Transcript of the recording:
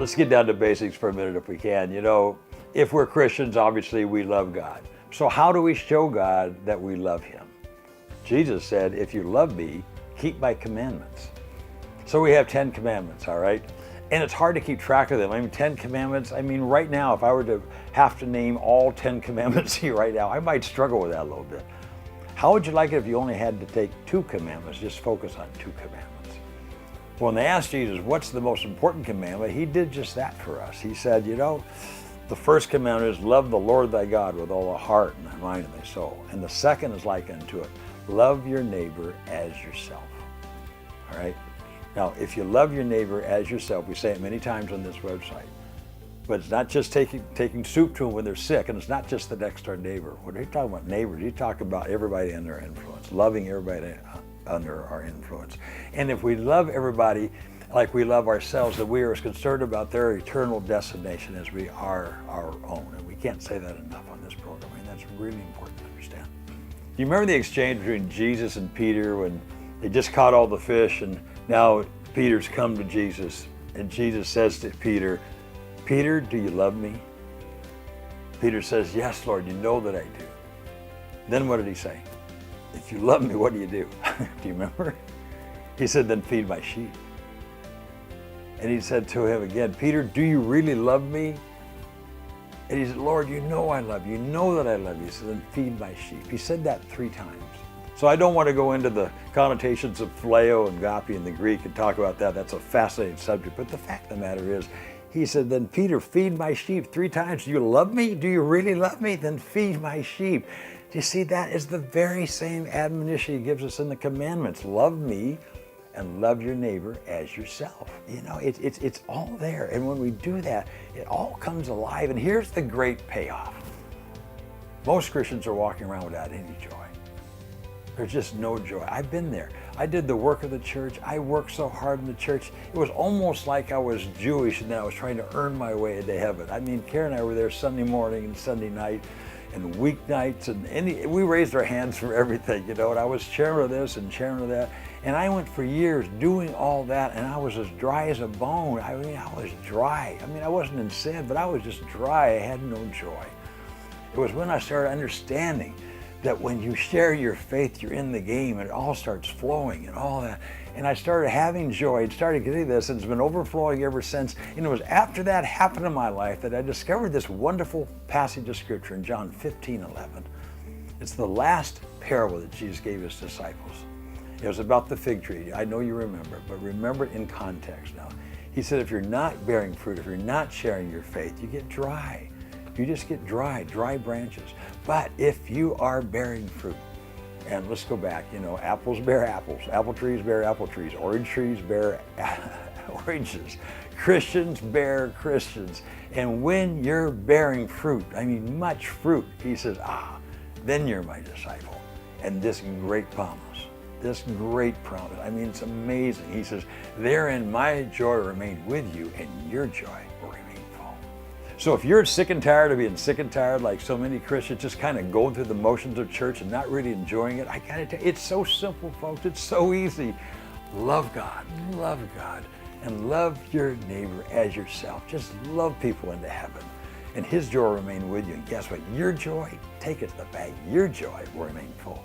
Let's get down to basics for a minute if we can. You know, if we're Christians, obviously we love God. So how do we show God that we love him? Jesus said, if you love me, keep my commandments. So we have 10 commandments, all right? And it's hard to keep track of them. I mean, 10 commandments, I mean, right now, if I were to have to name all 10 commandments here right now, I might struggle with that a little bit. How would you like it if you only had to take 2 commandments, just focus on 2 commandments? When they asked Jesus, what's the most important commandment? He did just that for us. He said, you know, the first commandment is love the Lord thy God with all the heart and thy mind and thy soul. And the second is like unto it, love your neighbor as yourself. All right? Now, if you love your neighbor as yourself, we say it many times on this website, but it's not just taking soup to them when they're sick, and it's not just the next door neighbor. When you talk about neighbors, you talk about everybody under our influence, loving everybody under our influence. And if we love everybody like we love ourselves, that we are as concerned about their eternal destination as we are our own. And we can't say that enough on this program. I mean, that's really important to understand. Do you remember the exchange between Jesus and Peter when they just caught all the fish, and now Peter's come to Jesus, and Jesus says to Peter, Peter, do you love me? Peter says, yes, Lord, you know that I do. Then what did he say? If you love me, what do you do? Do you remember? He said, then feed my sheep. And he said to him again, Peter, do you really love me? And he said, Lord, you know I love you. You know that I love you. He said, then feed my sheep. He said that 3 times. So I don't want to go into the connotations of phileo and agape in the Greek and talk about that. That's a fascinating subject. But the fact of the matter is, he said, then Peter, feed my sheep 3 times. Do you love me? Do you really love me? Then feed my sheep. Do you see, that is the very same admonition he gives us in the commandments. Love me and love your neighbor as yourself. You know, it's all there. And when we do that, it all comes alive. And here's the great payoff. Most Christians are walking around without any joy. There's just no joy. I've been there. I did the work of the church. I worked so hard in the church. It was almost like I was Jewish and then I was trying to earn my way into heaven. I mean, Karen and I were there Sunday morning and Sunday night and weeknights, and we raised our hands for everything, you know, and I was chairman of this and chairman of that. And I went for years doing all that, and I was as dry as a bone. I mean, I was dry. I mean, I wasn't in sin, but I was just dry. I had no joy. It was when I started understanding that when you share your faith, you're in the game, and it all starts flowing and all that. And I started having joy and started getting this, and it's been overflowing ever since. And it was after that happened in my life that I discovered this wonderful passage of scripture in John 15:11. It's the last parable that Jesus gave his disciples. It was about the fig tree. I know you remember, but remember it in context now. He said, if you're not bearing fruit, if you're not sharing your faith, you get dry. You just get dry branches. But if you are bearing fruit, and let's go back, you know, apples bear apples, apple trees bear apple trees, orange trees bear oranges, Christians bear Christians. And when you're bearing fruit, I mean much fruit, he says, then you're my disciple. And this great promise, I mean, it's amazing. He says, therein my joy will remain with you, and your joy will remain full. So if you're sick and tired of being sick and tired, like so many Christians, just kind of going through the motions of church and not really enjoying it, I gotta tell you, it's so simple, folks. It's so easy. Love God, and love your neighbor as yourself. Just love people into heaven, and his joy will remain with you. And guess what? Your joy, take it to the bank. Your joy will remain full.